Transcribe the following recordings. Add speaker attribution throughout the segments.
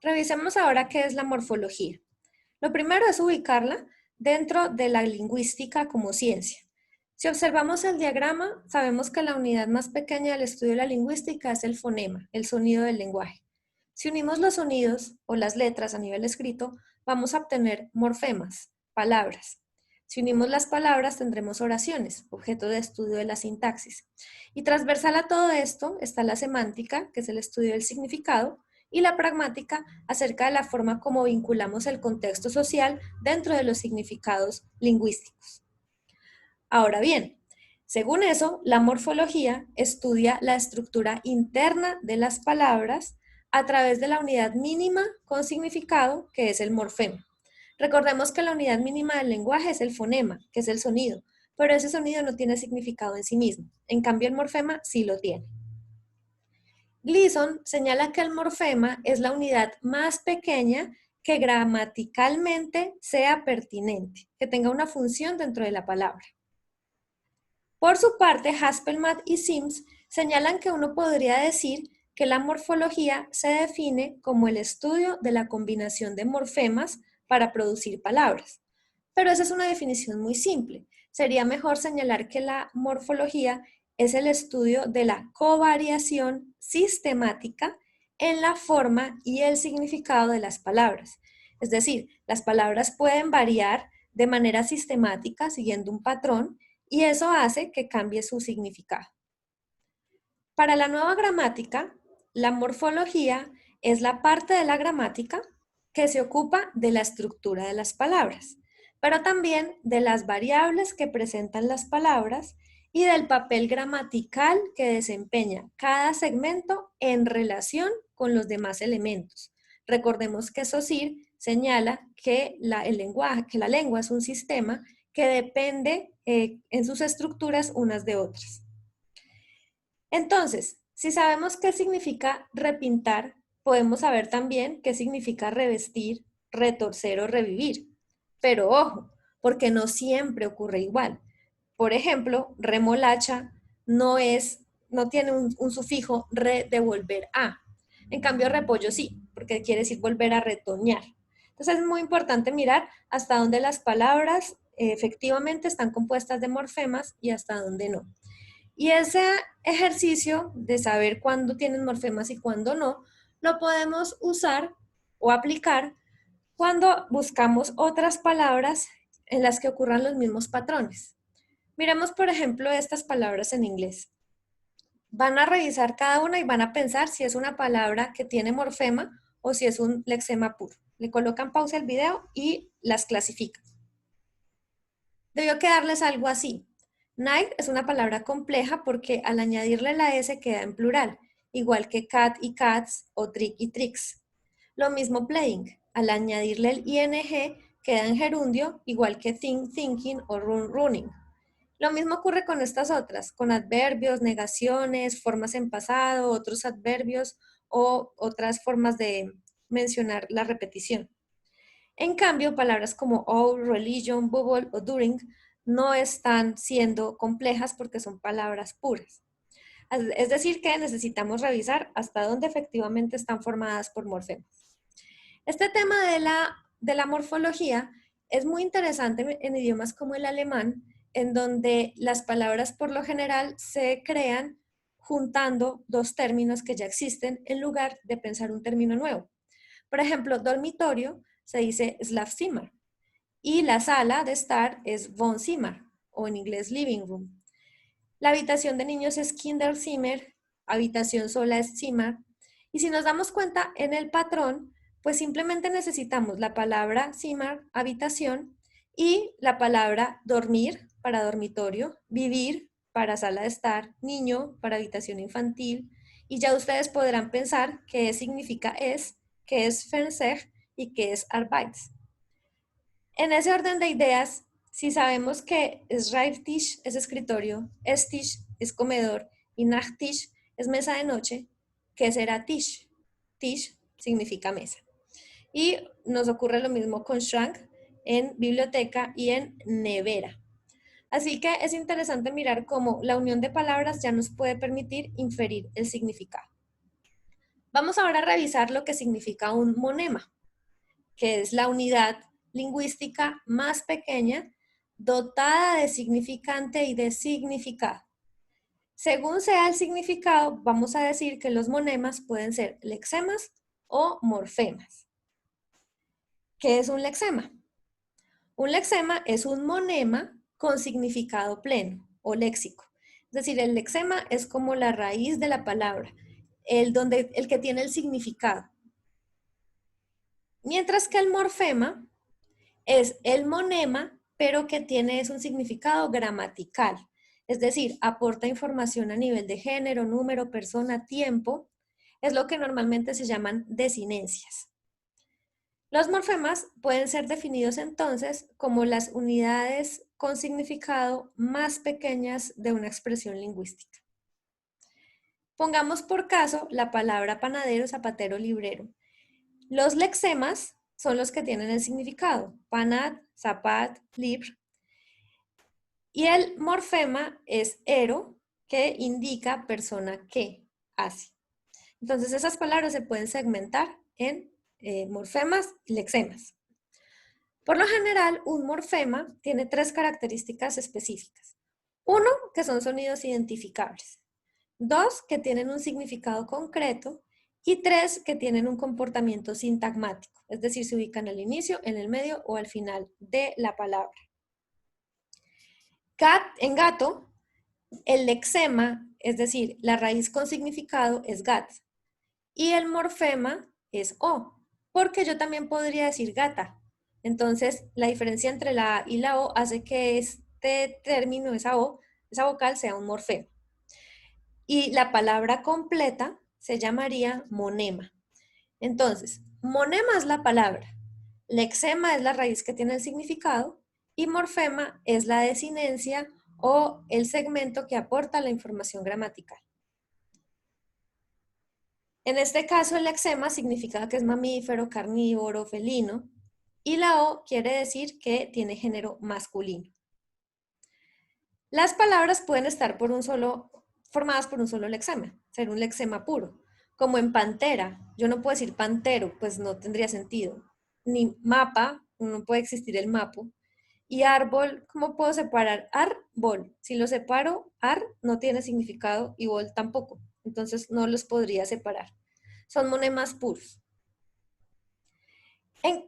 Speaker 1: Revisemos ahora qué es la morfología. Lo primero es ubicarla dentro de la lingüística como ciencia. Si observamos el diagrama, sabemos que la unidad más pequeña del estudio de la lingüística es el fonema, el sonido del lenguaje. Si unimos los sonidos o las letras a nivel escrito, vamos a obtener morfemas, palabras. Si unimos las palabras, tendremos oraciones, objeto de estudio de la sintaxis. Y transversal a todo esto está la semántica, que es el estudio del significado, y la pragmática acerca de la forma como vinculamos el contexto social dentro de los significados lingüísticos. Ahora bien, según eso, la morfología estudia la estructura interna de las palabras a través de la unidad mínima con significado, que es el morfema. Recordemos que la unidad mínima del lenguaje es el fonema, que es el sonido, pero ese sonido no tiene significado en sí mismo. En cambio, el morfema sí lo tiene. Gleason señala que el morfema es la unidad más pequeña que gramaticalmente sea pertinente, que tenga una función dentro de la palabra. Por su parte, Haspelmath y Sims señalan que uno podría decir que la morfología se define como el estudio de la combinación de morfemas para producir palabras. Pero esa es una definición muy simple. Sería mejor señalar que la morfología es el estudio de la covariación sistemática en la forma y el significado de las palabras. Es decir, las palabras pueden variar de manera sistemática siguiendo un patrón y eso hace que cambie su significado. Para la nueva gramática, la morfología es la parte de la gramática que se ocupa de la estructura de las palabras, pero también de las variables que presentan las palabras y del papel gramatical que desempeña cada segmento en relación con los demás elementos. Recordemos que Saussure señala que el lenguaje, que la lengua es un sistema que depende en sus estructuras unas de otras. Entonces, si sabemos qué significa repintar, podemos saber también qué significa revestir, retorcer o revivir. Pero ojo, porque no siempre ocurre igual. Por ejemplo, remolacha no tiene un sufijo re de volver a. En cambio, repollo sí, porque quiere decir volver a retoñar. Entonces es muy importante mirar hasta dónde las palabras efectivamente están compuestas de morfemas y hasta dónde no. Y ese ejercicio de saber cuándo tienen morfemas y cuándo no, lo podemos usar o aplicar cuando buscamos otras palabras en las que ocurran los mismos patrones. Miremos, por ejemplo, estas palabras en inglés. Van a revisar cada una y van a pensar si es una palabra que tiene morfema o si es un lexema puro. Le colocan pausa al video y las clasifican. Debió quedarles algo así. Night es una palabra compleja porque al añadirle la S queda en plural, igual que cat y cats o trick y tricks. Lo mismo playing, al añadirle el ing queda en gerundio, igual que think, thinking o run, running. Lo mismo ocurre con estas otras, con adverbios, negaciones, formas en pasado, otros adverbios o otras formas de mencionar la repetición. En cambio, palabras como all, religion, bubble o during no están siendo complejas porque son palabras puras. Es decir, que necesitamos revisar hasta dónde efectivamente están formadas por morfemas. Este tema de la morfología es muy interesante en idiomas como el alemán, en donde las palabras por lo general se crean juntando dos términos que ya existen en lugar de pensar un término nuevo. Por ejemplo, dormitorio se dice Schlafzimmer y la sala de estar es Wohnzimmer o en inglés living room. La habitación de niños es Kinderzimmer, habitación sola es Zimmer. Y si nos damos cuenta en el patrón, pues simplemente necesitamos la palabra Zimmer, habitación, y la palabra dormir para dormitorio, vivir para sala de estar, niño para habitación infantil, y ya ustedes podrán pensar qué significa es, qué es Fernseher y qué es Arbeits. En ese orden de ideas, si sabemos que Schreibtisch es escritorio, Esstisch es comedor y Nachttisch es mesa de noche, ¿qué será Tisch? Tisch significa mesa. Y nos ocurre lo mismo con Schrank en biblioteca y en nevera. Así que es interesante mirar cómo la unión de palabras ya nos puede permitir inferir el significado. Vamos ahora a revisar lo que significa un monema, que es la unidad lingüística más pequeña dotada de significante y de significado. Según sea el significado, vamos a decir que los monemas pueden ser lexemas o morfemas. ¿Qué es un lexema? Un lexema es un monema con significado pleno o léxico. Es decir, el lexema es como la raíz de la palabra, el que tiene el significado. Mientras que el morfema es el monema, pero que es un significado gramatical. Es decir, aporta información a nivel de género, número, persona, tiempo. Es lo que normalmente se llaman desinencias. Los morfemas pueden ser definidos entonces como las unidades con significado más pequeñas de una expresión lingüística. Pongamos por caso la palabra panadero, zapatero, librero. Los lexemas son los que tienen el significado, panat, zapat, libr. Y el morfema es ero, que indica persona que hace. Entonces esas palabras se pueden segmentar en morfemas y lexemas. Por lo general, un morfema tiene 3 características específicas. 1, que son sonidos identificables. 2, que tienen un significado concreto. Y 3, que tienen un comportamiento sintagmático, es decir, se ubican al inicio, en el medio o al final de la palabra. En gato, el lexema, es decir, la raíz con significado es gat. Y el morfema es o, porque yo también podría decir gata. Entonces, la diferencia entre la A y la O hace que este término, esa O, esa vocal sea un morfema. Y la palabra completa se llamaría monema. Entonces, monema es la palabra, lexema es la raíz que tiene el significado y morfema es la desinencia o el segmento que aporta la información gramatical. En este caso, el lexema significa que es mamífero, carnívoro, felino, y la O quiere decir que tiene género masculino. Las palabras pueden estar formadas por un solo lexema, ser un lexema puro, como en pantera. Yo no puedo decir pantero, pues no tendría sentido. Ni mapa, no puede existir el mapo. Y árbol, ¿cómo puedo separar árbol? Si lo separo, ar no tiene significado y bol tampoco. Entonces no los podría separar. Son monemas puros.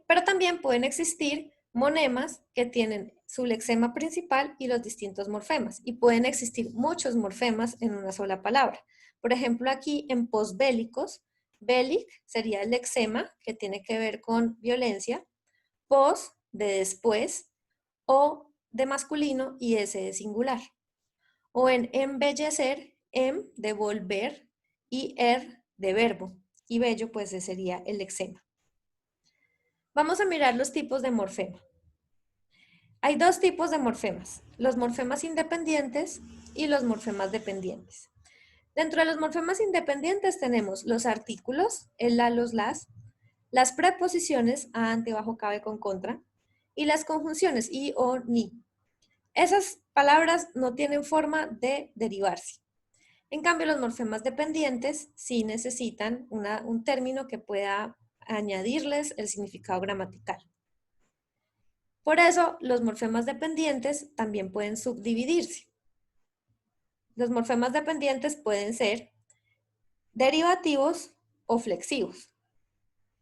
Speaker 1: Pero también pueden existir monemas que tienen su lexema principal y los distintos morfemas. Y pueden existir muchos morfemas en una sola palabra. Por ejemplo, aquí en posbélicos, bélic sería el lexema que tiene que ver con violencia, pos de después, o de masculino y s de singular. O en embellecer, de volver y de verbo. Y bello, pues ese sería el lexema. Vamos a mirar los tipos de morfema. Hay 2 tipos de morfemas, los morfemas independientes y los morfemas dependientes. Dentro de los morfemas independientes tenemos los artículos, el la, los, las preposiciones, a, ante, bajo, cabe, con, contra, y las conjunciones, y, o, ni. Esas palabras no tienen forma de derivarse. En cambio, los morfemas dependientes sí necesitan un término que pueda añadirles el significado gramatical. Por eso, los morfemas dependientes también pueden subdividirse. Los morfemas dependientes pueden ser derivativos o flexivos.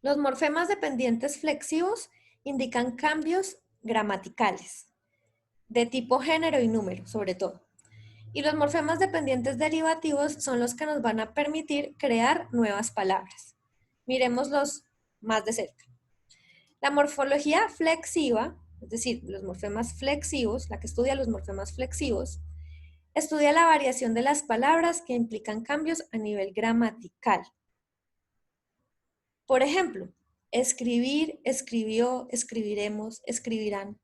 Speaker 1: Los morfemas dependientes flexivos indican cambios gramaticales, de tipo género y número, sobre todo. Y los morfemas dependientes derivativos son los que nos van a permitir crear nuevas palabras. Miremoslos más de cerca. La morfología flexiva, es decir, los morfemas flexivos, la que estudia los morfemas flexivos, estudia la variación de las palabras que implican cambios a nivel gramatical. Por ejemplo, escribir, escribió, escribiremos, escribirán.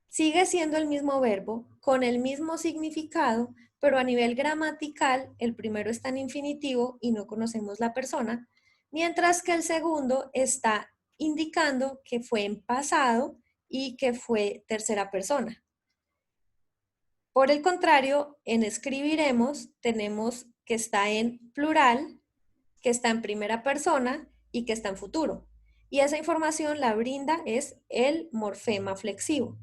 Speaker 1: Sigue siendo el mismo verbo, con el mismo significado, pero a nivel gramatical, el primero está en infinitivo y no conocemos la persona, mientras que el segundo está indicando que fue en pasado y que fue tercera persona. Por el contrario, en escribiremos tenemos que está en plural, que está en primera persona y que está en futuro. Y esa información la brinda es el morfema flexivo.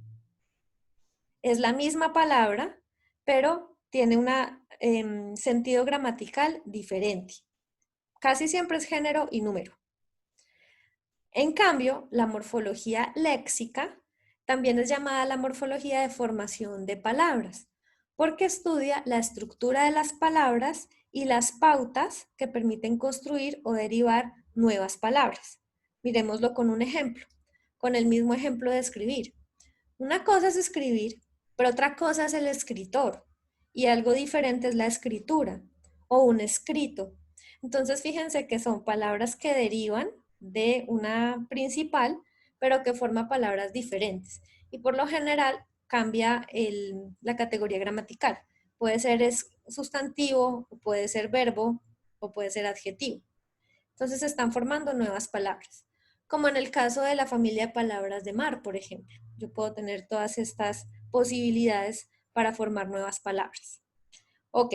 Speaker 1: Es la misma palabra, pero tiene un sentido gramatical diferente. Casi siempre es género y número. En cambio, la morfología léxica también es llamada la morfología de formación de palabras, porque estudia la estructura de las palabras y las pautas que permiten construir o derivar nuevas palabras. Miremoslo con un ejemplo, con el mismo ejemplo de escribir. Una cosa es escribir, pero otra cosa es el escritor, y algo diferente es la escritura o un escrito. Entonces, fíjense que son palabras que derivan de una principal, pero que forma palabras diferentes. Y por lo general cambia la categoría gramatical. Puede ser sustantivo, o puede ser verbo, o puede ser adjetivo. Entonces se están formando nuevas palabras, como en el caso de la familia de palabras de mar, por ejemplo. Yo puedo tener todas estas posibilidades para formar nuevas palabras. Ok,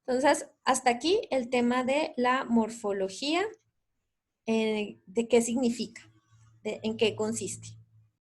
Speaker 1: entonces hasta aquí el tema de la morfología, de qué significa, en qué consiste.